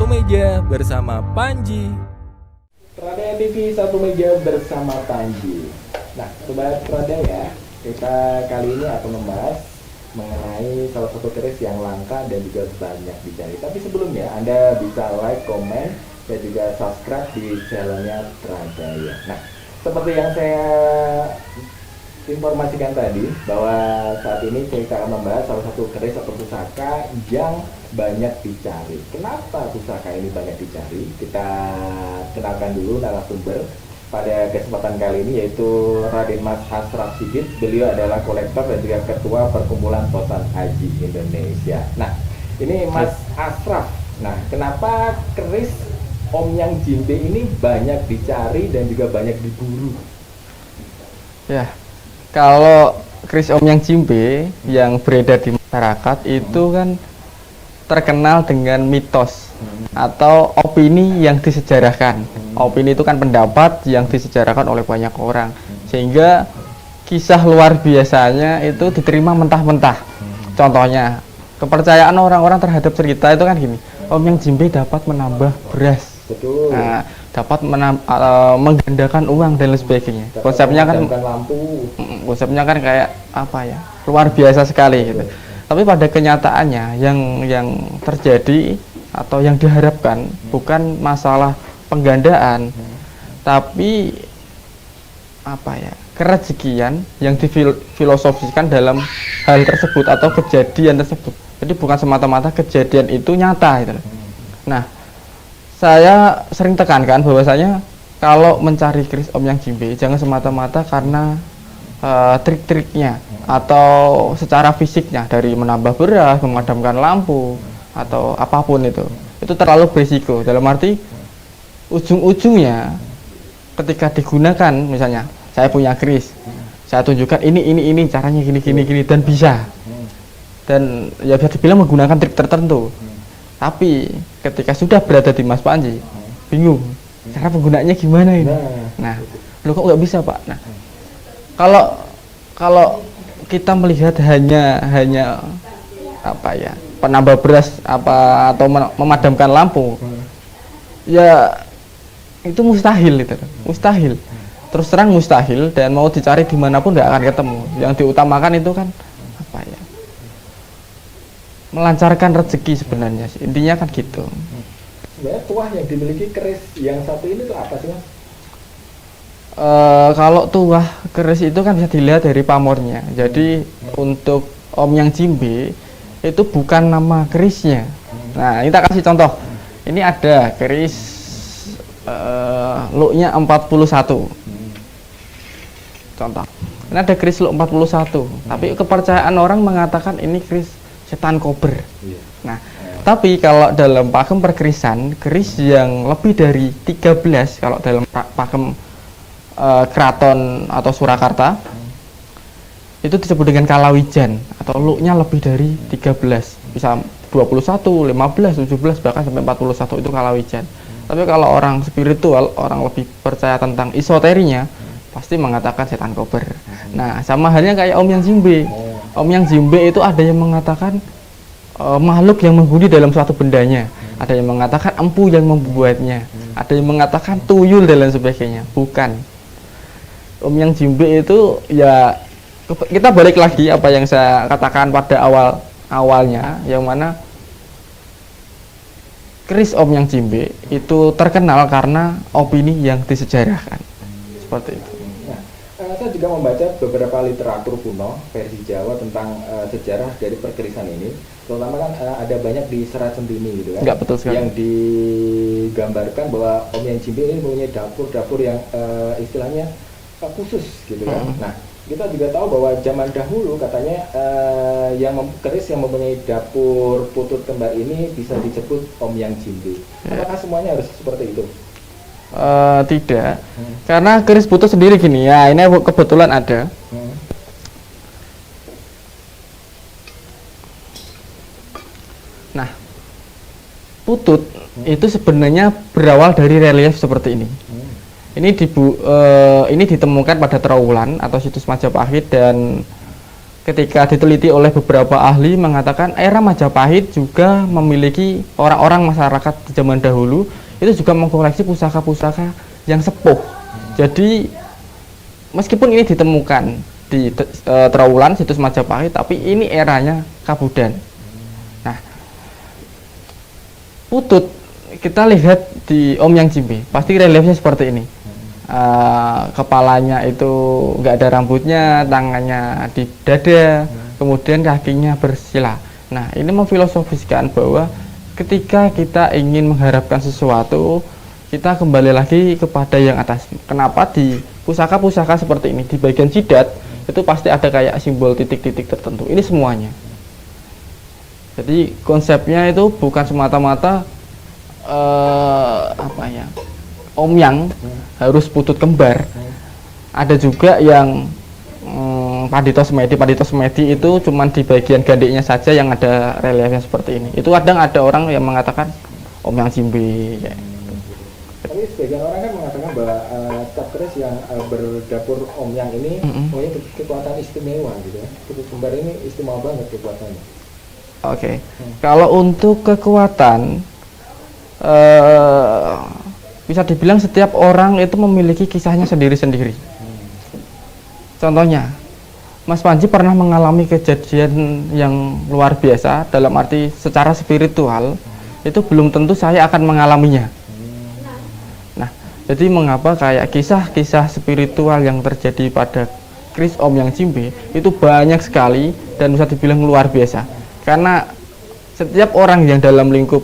Meja bersama Panji. Pradaya TV Satu Meja bersama Panji. Nah, Sobat Pradaya, kita kali ini akan membahas mengenai salah satu keris yang langka dan juga banyak dicari. Tapi sebelumnya, Anda bisa like, komen, dan juga subscribe di channelnya Pradaya. Nah, seperti yang saya informasikan tadi, bahwa saat ini kita akan membahas salah satu keris atau pusaka yang banyak dicari. Kenapa pusaka ini banyak dicari? Kita kenalkan dulu narasumber pada kesempatan kali ini, yaitu Raden Mas Asraf Sigit. Beliau adalah kolektor dan juga ketua Perkumpulan Totan Haji Indonesia. Nah, ini Mas Asraf. Nah, kenapa keris Om Yang Jimbe ini banyak dicari dan juga banyak diburu? Ya, kalau keris Om Yang Jimbe yang beredar di masyarakat itu kan terkenal dengan mitos atau opini yang disejarahkan. Opini itu kan pendapat yang disejarahkan oleh banyak orang, sehingga kisah luar biasanya itu diterima mentah-mentah. Contohnya, kepercayaan orang-orang terhadap cerita itu kan gini: Om Yang Jimbe dapat menambah beras. Betul. Nah, dapat menggandakan uang dan lain sebagainya. Konsepnya kan lampu. Konsepnya kan kayak apa ya? Luar biasa sekali gitu. Tapi pada kenyataannya yang terjadi atau yang diharapkan bukan masalah penggandaan, tapi apa ya? Kerezekian yang difilosofiskan dalam hal tersebut atau kejadian tersebut. Jadi bukan semata-mata kejadian itu nyata gitu. Nah, saya sering tekankan bahwasanya kalau mencari keris Om Yang Jimbe jangan semata-mata karena trik-triknya atau secara fisiknya, dari menambah beras, memadamkan lampu atau apapun itu terlalu berisiko. Dalam arti ujung-ujungnya ketika digunakan, misalnya saya punya keris, saya tunjukkan ini caranya gini dan bisa, dan ya bisa dibilang menggunakan trik tertentu. Tapi ketika sudah berada di Mas Panji, bingung cara penggunaannya gimana ini. Nah, lo kok nggak bisa, Pak? Nah, kalau kita melihat hanya apa ya, penambah beras atau memadamkan lampu, ya itu mustahil itu, mustahil. Terus terang mustahil, dan mau dicari dimanapun nggak akan ketemu. Yang diutamakan itu kan apa ya? Melancarkan rezeki sebenarnya, intinya kan gitu. Sebenarnya tuah yang dimiliki keris yang satu ini tuh apa sih, Mas? Kalau tuah keris itu kan bisa dilihat dari pamornya. Jadi untuk Om Yang Jimbe itu bukan nama kerisnya. Nah, kita kasih contoh. Ini ada keris looknya 41. Contoh. Ini ada keris look 41. Tapi kepercayaan orang mengatakan ini keris setan kober. Nah, tapi kalau dalam pakem perkerisan, keris yang lebih dari 13, kalau dalam pakem keraton atau Surakarta, itu disebut dengan kalawijan, atau looknya lebih dari 13, bisa 21, 15, 17, bahkan sampai 41 itu kalawijan. Tapi kalau orang spiritual, orang lebih percaya tentang esoterinya, pasti mengatakan setan kober. Nah, sama halnya kayak Om Yang Jimbe. Om Yang Jimbe itu ada yang mengatakan makhluk yang menghuni dalam suatu bendanya, ada yang mengatakan empu yang membuatnya, ada yang mengatakan tuyul dan lain sebagainya. Bukan. Om Yang Jimbe itu ya, kita balik lagi apa yang saya katakan pada awalnya, yang mana keris Om Yang Jimbe itu terkenal karena opini yang disejarahkan. Seperti itu. Saya juga membaca beberapa literatur kuno versi Jawa tentang sejarah dari perkerisan ini, terutama kan ada banyak di Serat Sentini gitu kan. Enggak, betul sekali. Yang digambarkan bahwa Om Yang Jimbe ini mempunyai dapur-dapur yang istilahnya khusus gitu kan. Nah, kita juga tahu bahwa zaman dahulu katanya keris yang mempunyai dapur putut kembar ini bisa disebut Om Yang Jimbe. Apakah semuanya harus seperti itu? Tidak, karena keris putut sendiri gini ya, ini kebetulan ada. Nah, putut itu sebenarnya berawal dari relief seperti ini. Ini ditemukan pada Trowulan atau situs Majapahit, dan ketika diteliti oleh beberapa ahli mengatakan era Majapahit juga memiliki orang-orang masyarakat di zaman dahulu itu juga mengkoleksi pusaka-pusaka yang sepuh. Jadi meskipun ini ditemukan di Trowulan situs Majapahit, tapi ini eranya Kabudan. Nah, Putut kita lihat di Omyang Jimbe, pasti reliefnya seperti ini. Kepalanya itu nggak ada rambutnya, tangannya di dada, kemudian kakinya bersila. Nah, ini memfilosofiskan bahwa ketika kita ingin mengharapkan sesuatu, kita kembali lagi kepada yang atas. Kenapa di pusaka-pusaka seperti ini, di bagian jidat itu pasti ada kayak simbol titik-titik tertentu. Ini semuanya. Jadi konsepnya itu bukan semata-mata Omyang harus putut kembar. Ada juga yang Pandito Semedi itu cuman di bagian gandiknya saja yang ada reliefnya seperti ini. Itu kadang ada orang yang mengatakan Omyang Jimbe ya. Tapi sebagian orang kan mengatakan bahwa cap keris yang berdapur Omyang ini punya kekuatan istimewa gitu ya. Putut kembar ini istimewa banget kekuatannya. Oke. Kalau untuk kekuatan bisa dibilang setiap orang itu memiliki kisahnya sendiri-sendiri. Contohnya, Mas Panji pernah mengalami kejadian yang luar biasa dalam arti secara spiritual, itu belum tentu saya akan mengalaminya. Nah, jadi mengapa kayak kisah-kisah spiritual yang terjadi pada keris Omyang Jimbe itu banyak sekali dan bisa dibilang luar biasa. Karena setiap orang yang dalam lingkup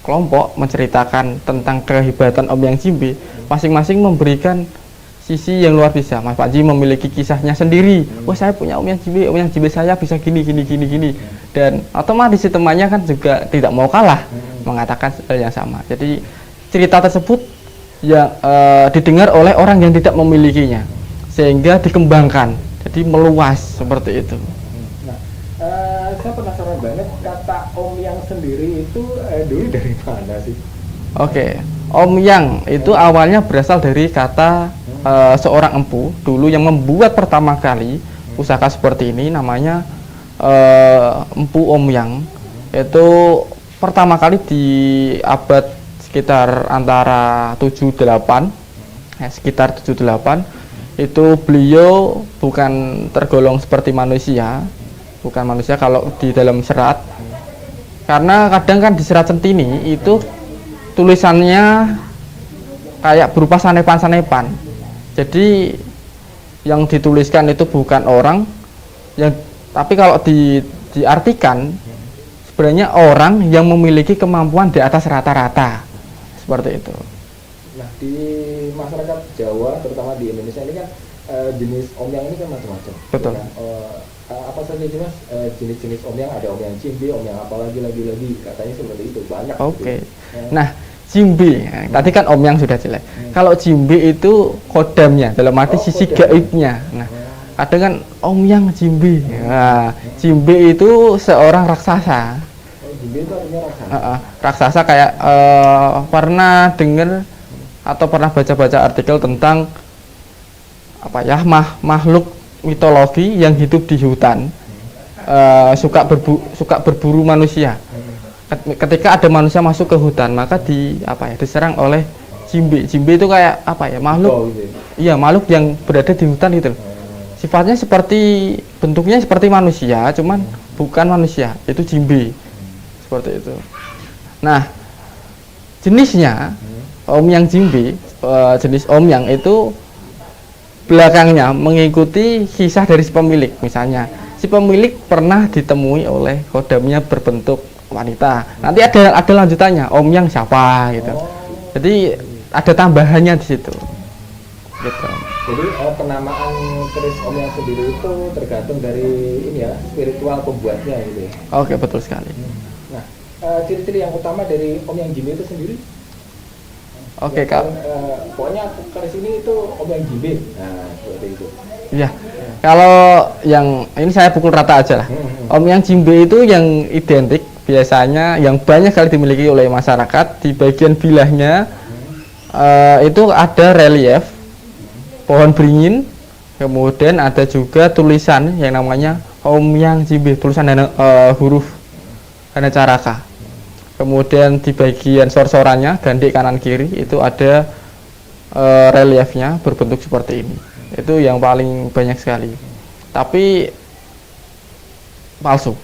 kelompok menceritakan tentang kehebatan Omyang Jimbe, masing-masing memberikan sisi yang luar biasa. Mas Panji memiliki kisahnya sendiri. Wah, saya punya Omyang Jimbe saya bisa gini. Dan otomatis si temannya kan juga tidak mau kalah mengatakan hal yang sama. Jadi cerita tersebut yang didengar oleh orang yang tidak memilikinya, sehingga dikembangkan, jadi meluas seperti itu. Saya penasaran banget, kata Omyang sendiri itu dulu dari mana sih? Oke, Omyang itu awalnya berasal dari kata seorang empu dulu yang membuat pertama kali pusaka seperti ini, namanya Empu Omyang. Itu pertama kali di abad sekitar antara 78, sekitar 78. Itu beliau bukan tergolong seperti manusia, bukan manusia kalau di dalam serat, karena kadang kan di serat Centini itu tulisannya kayak berupa sanepan-sanepan. Jadi yang dituliskan itu bukan orang, tapi kalau diartikan sebenarnya orang yang memiliki kemampuan di atas rata-rata, seperti itu. Nah, di masyarakat Jawa, terutama di Indonesia ini kan jenis Omyang ini kan macam-macam. Betul. Kan? Apa saja sih Mas jenis-jenis Omyang? Ada Omyang Jimbe, Omyang apa lagi katanya seperti itu, banyak. Oke. Nah, Jimbe, tadi kan Omyang sudah jelek. Kalau Jimbe itu kodamnya, dalam arti sisi gaibnya. Nah, ada kan Omyang Jimbe. Nah, Jimbe itu seorang raksasa. Jimbe itu artinya raksasa. Raksasa kayak pernah dengar atau pernah baca-baca artikel tentang makhluk mitologi yang hidup di hutan, suka berburu manusia. Ketika ada manusia masuk ke hutan, maka diserang oleh Jimbe. Jimbe itu kayak makhluk, iya, makhluk yang berada di hutan itu. Sifatnya bentuknya seperti manusia, cuman bukan manusia, itu Jimbe, seperti itu. Nah, jenisnya Omyang Jimbe, jenis Omyang itu belakangnya mengikuti kisah dari si pemilik. Misalnya si pemilik pernah ditemui oleh kodamnya berbentuk wanita, nanti ada lanjutannya Omyang siapa gitu. Jadi ada tambahannya di situ gitu. Jadi penamaan keris Omyang sendiri itu tergantung dari ini ya, spiritual pembuatnya gitu ya. Oke, betul sekali. Nah, ciri-ciri yang utama dari Omyang Jimbe itu sendiri? Oke, pokoknya keris ini itu Omyang Jimbe. Nah, seperti itu. Iya. Kalau yang ini saya pukul rata aja lah. Omyang Jimbe itu yang identik biasanya yang banyak kali dimiliki oleh masyarakat, di bagian bilahnya itu ada relief pohon beringin, Kemudian ada juga tulisan yang namanya Om Yang Jimbe, tulisan huruf Hana Caraka. Kemudian di bagian sor-sorannya, gandik kanan kiri itu ada reliefnya berbentuk seperti ini. Itu yang paling banyak sekali. Tapi palsu.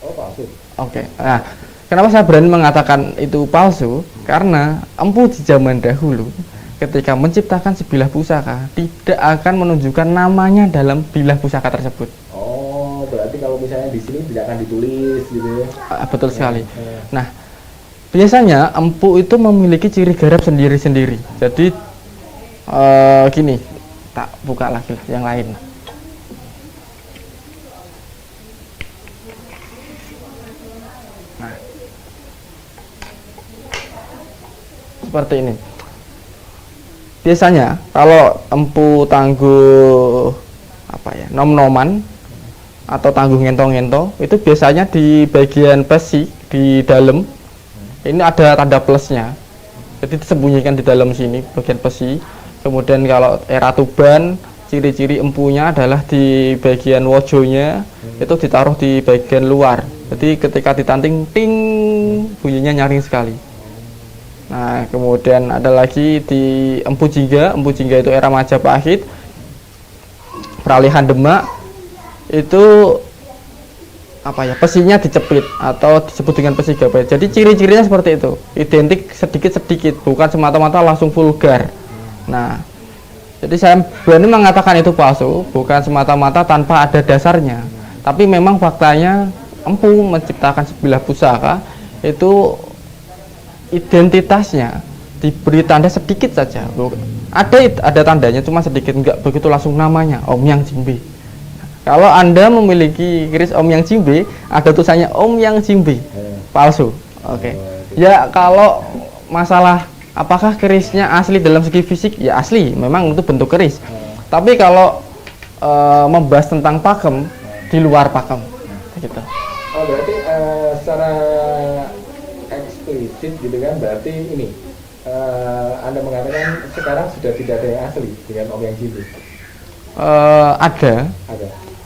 Oh, palsu. Oke. Nah, kenapa saya berani mengatakan itu palsu? Karena empu di zaman dahulu ketika menciptakan sebilah pusaka tidak akan menunjukkan namanya dalam bilah pusaka tersebut. Oh, berarti kalau misalnya di sini tidak akan ditulis gitu ya? Betul sekali. Nah, biasanya empu itu memiliki ciri garap sendiri-sendiri. Jadi gini, tak buka lagi yang lain. Nah, seperti ini. Biasanya kalau empu tangguh nom-noman atau tangguh ngento-ngento itu biasanya di bagian pesi di dalam ini ada tanda plusnya, jadi disembunyikan di dalam sini bagian pesi. Kemudian kalau era Tuban, ciri-ciri empunya adalah di bagian wojonya itu ditaruh di bagian luar, jadi ketika ditanting ting bunyinya nyaring sekali. Nah, kemudian ada lagi di Empu Jingga itu era Majapahit, peralihan Demak itu pesinya dicepit atau disebut dengan pesi gapai. Jadi ciri-cirinya seperti itu, identik sedikit-sedikit, bukan semata-mata langsung vulgar. Nah, jadi saya berani mengatakan itu palsu, bukan semata-mata tanpa ada dasarnya, tapi memang faktanya empu menciptakan sebilah pusaka itu identitasnya diberi tanda sedikit saja. Ada tandanya cuma sedikit, enggak begitu langsung namanya Om Yang Jimbe. Kalau Anda memiliki keris Om Yang Jimbe, ada tulisannya Om Yang Jimbe, palsu. Oke. Ya, kalau masalah apakah kerisnya asli dalam segi fisik, ya asli, memang itu bentuk keris. Tapi kalau membahas tentang pakem, di luar pakem gitu. Oh, berarti secara eksplisit gitu kan, berarti ini Anda mengatakan sekarang sudah tidak ada yang asli dengan Om Yang Jimbe?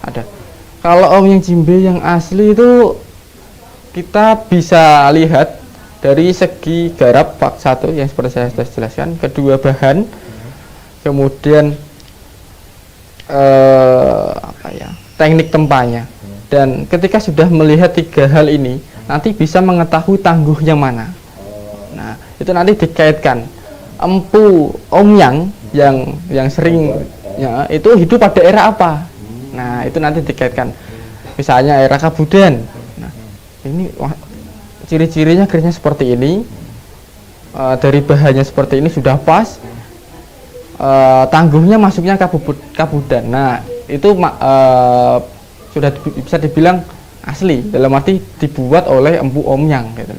Ada. Kalau Om Yang Jimbe yang asli itu kita bisa lihat dari segi garap part 1 yang seperti saya sudah jelaskan, kedua bahan, kemudian teknik tempanya. Dan ketika sudah melihat 3 hal ini, nanti bisa mengetahui tangguhnya mana. Nah, itu nanti dikaitkan. Empu Om yang sering ya, itu hidup pada era apa? Nah, itu nanti dikaitkan. Misalnya era Kabudan. Nah, ini ciri-cirinya kerisnya seperti ini. Dari bahannya seperti ini sudah pas. Tangguhnya masuknya Kabudan. Nah, itu sudah bisa dibilang asli, dalam arti dibuat oleh Empu Om Yang gitu.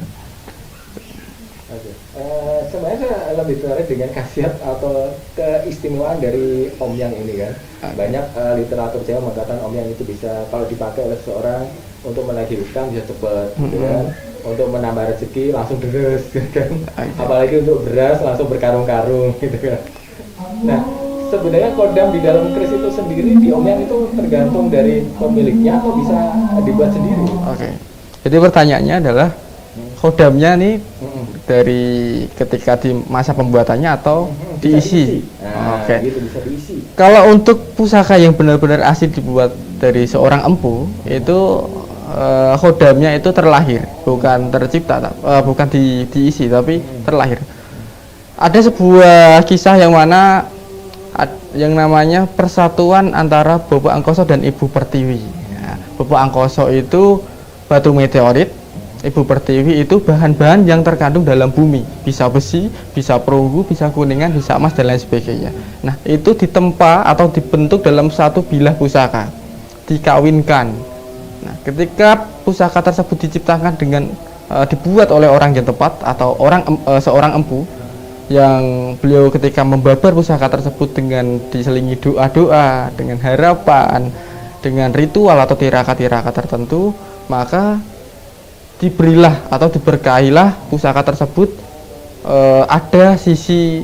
Sebenarnya saya lebih tertarik dengan khasiat atau keistimewaan dari Om Yang ini kan. Banyak literatur Jawa mengatakan Om Yang itu bisa kalau dipakai oleh seseorang untuk menagih hutang bisa cepat, gitu kan. Untuk menambah rezeki langsung deres, gitu kan. Apalagi untuk beras langsung berkarung-karung, gitu kan. Nah, sebenarnya kodam di dalam keris itu sendiri di Om Yang itu tergantung dari pemiliknya atau bisa dibuat sendiri? Oke. Jadi pertanyaannya adalah kodamnya nih dari ketika di masa pembuatannya atau diisi? Nah, Oke. gitu, bisa diisi. Kalau untuk pusaka yang benar-benar asli dibuat dari seorang empu itu kodamnya itu terlahir, bukan tercipta, bukan diisi tapi terlahir. Ada sebuah kisah yang mana yang namanya persatuan antara Bapak Angkoso dan Ibu Pertiwi. Ya, Bapak Angkoso itu batu meteorit, Ibu Pertiwi itu bahan-bahan yang terkandung dalam bumi, bisa besi, bisa perunggu, bisa kuningan, bisa emas dan lain sebagainya. Nah, itu ditempa atau dibentuk dalam satu bilah pusaka, dikawinkan. Nah, ketika pusaka tersebut diciptakan dengan dibuat oleh orang yang tepat atau seorang empu, yang beliau ketika membabar pusaka tersebut dengan diselingi doa-doa, dengan harapan, dengan ritual atau tiraka-tiraka tertentu, maka diberilah atau diberkahilah pusaka tersebut ada sisi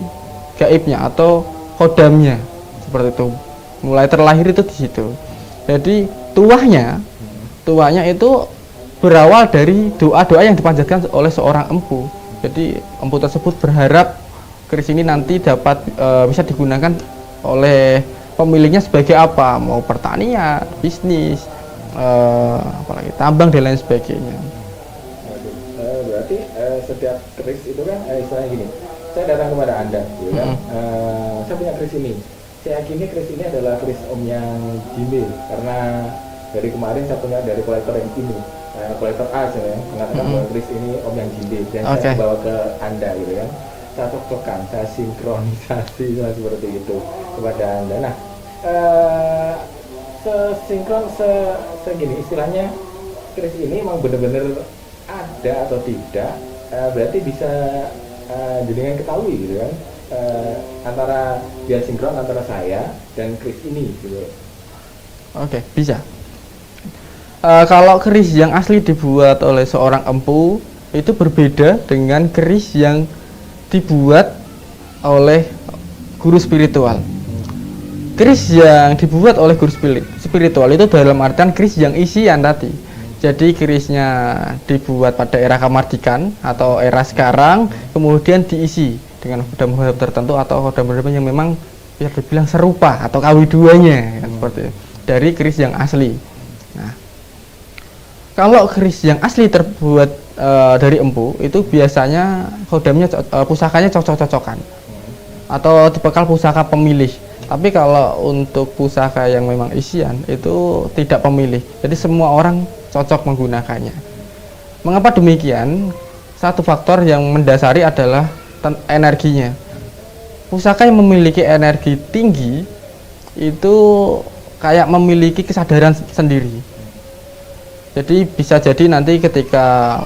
gaibnya atau kodamnya seperti itu. mulai terlahir itu di situ. Jadi tuahnya itu berawal dari doa-doa yang dipanjatkan oleh seorang empu. Jadi empu tersebut berharap keris ini nanti dapat bisa digunakan oleh pemiliknya sebagai apa, mau pertanian, bisnis, apalagi tambang dan lain sebagainya. Berarti setiap keris itu kan istilahnya gini, saya datang kepada Anda, gitu kan, saya punya keris ini, saya yakini keris ini adalah keris Om yang Jimbe, karena dari kemarin saya punya dari kolektor yang ini, kolektor A saya mengatakan bahwa keris ini Om yang Jimbe, dan saya bawa ke Anda, gitu kan, saya cocokkan, saya sinkronisasi seperti itu kepada Anda. Nah, sesinkron segini istilahnya keris ini memang benar-benar ada atau tidak, berarti bisa dengan ketahui gitu kan, antara dia sinkron antara saya dan keris ini gitu. Oke, bisa. Kalau keris yang asli dibuat oleh seorang empu itu berbeda dengan keris yang dibuat oleh guru spiritual. Keris yang dibuat oleh guru spiritual itu dalam artian keris yang isian tadi. Jadi kerisnya dibuat pada era kamardikan atau era sekarang, kemudian diisi dengan hodam-hodam tertentu atau hodam-hodam yang memang bisa dibilang serupa atau kawiduanya, seperti itu, dari keris yang asli. Nah, kalau keris yang asli terbuat dari empu itu biasanya hodamnya pusakanya cocok-cocokan atau dibekal pusaka pemilih. Tapi kalau untuk pusaka yang memang isian itu tidak pemilih, jadi semua orang cocok menggunakannya. Mengapa demikian? Satu faktor yang mendasari adalah energinya. Pusaka yang memiliki energi tinggi itu kayak memiliki kesadaran sendiri. Jadi bisa jadi nanti ketika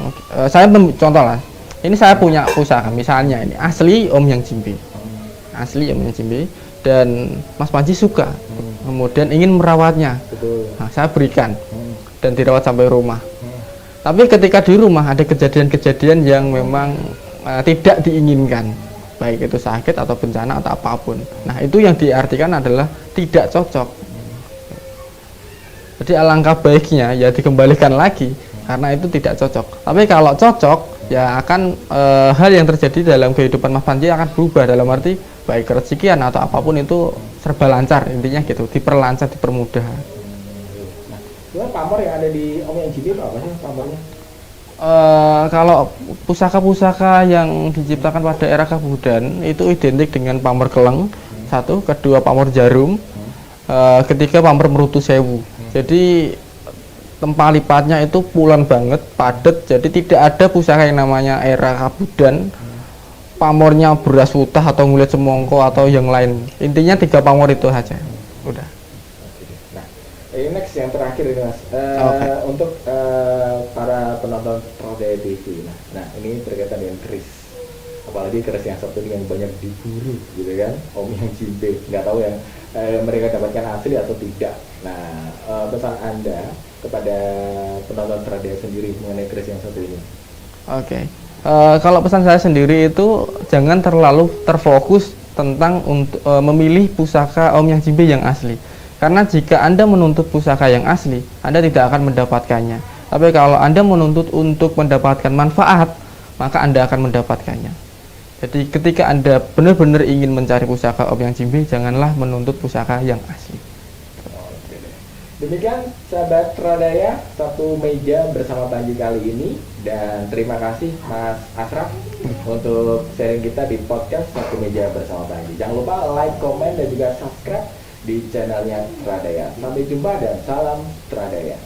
saya contoh lah, ini saya punya pusaka misalnya ini asli Om Yang Jimbe, asli Om Yang Jimbe, dan Mas Panji suka, kemudian ingin merawatnya. Nah, saya berikan dan dirawat sampai rumah. Tapi ketika di rumah ada kejadian-kejadian yang memang tidak diinginkan, baik itu sakit atau bencana atau apapun. Nah, itu yang diartikan adalah tidak cocok. Jadi alangkah baiknya ya dikembalikan lagi karena itu tidak cocok. Tapi kalau cocok ya akan hal yang terjadi dalam kehidupan Mas Panji akan berubah, dalam arti baik rezekian atau apapun itu serba lancar, intinya gitu, diperlancar, dipermudah. Nah, pamor yang ada di Om Yang Jimbe itu apa sih pamornya? Kalau pusaka-pusaka yang diciptakan pada era Kabudan itu identik dengan pamor keleng, satu, kedua pamor jarum, ketiga pamor merutu sewu. Jadi tempat lipatnya itu pulan banget, padat, jadi tidak ada pusaka yang namanya era Kabudan pamornya beras utah atau ngulit semongko atau yang lain. Intinya 3 pamor itu saja. Udah. Nah, ini next yang terakhir ini Mas. Untuk para penonton Tradaya TV. Nah, ini berkaitan dengan keris. Apalagi keris yang satu yang banyak diburu gitu kan, Om Yang Jimbe. Nggak tahu yang mereka dapatkan asli atau tidak. Nah, pesan Anda kepada penonton Tradaya sendiri mengenai keris yang satu ini. Oke. Kalau pesan saya sendiri itu jangan terlalu terfokus tentang untuk memilih pusaka Om Yang Jimbe yang asli. Karena jika Anda menuntut pusaka yang asli, Anda tidak akan mendapatkannya. Tapi kalau Anda menuntut untuk mendapatkan manfaat, maka Anda akan mendapatkannya. Jadi ketika Anda benar-benar ingin mencari pusaka Om Yang Jimbe, janganlah menuntut pusaka yang asli. Demikian sahabat Tradaya, satu meja bersama Panji kali ini, dan terima kasih Mas Asraf untuk sharing kita di podcast Satu Meja Bersama Panji. Jangan lupa like, komen, dan juga subscribe di channelnya Tradaya. Sampai jumpa dan salam Tradaya.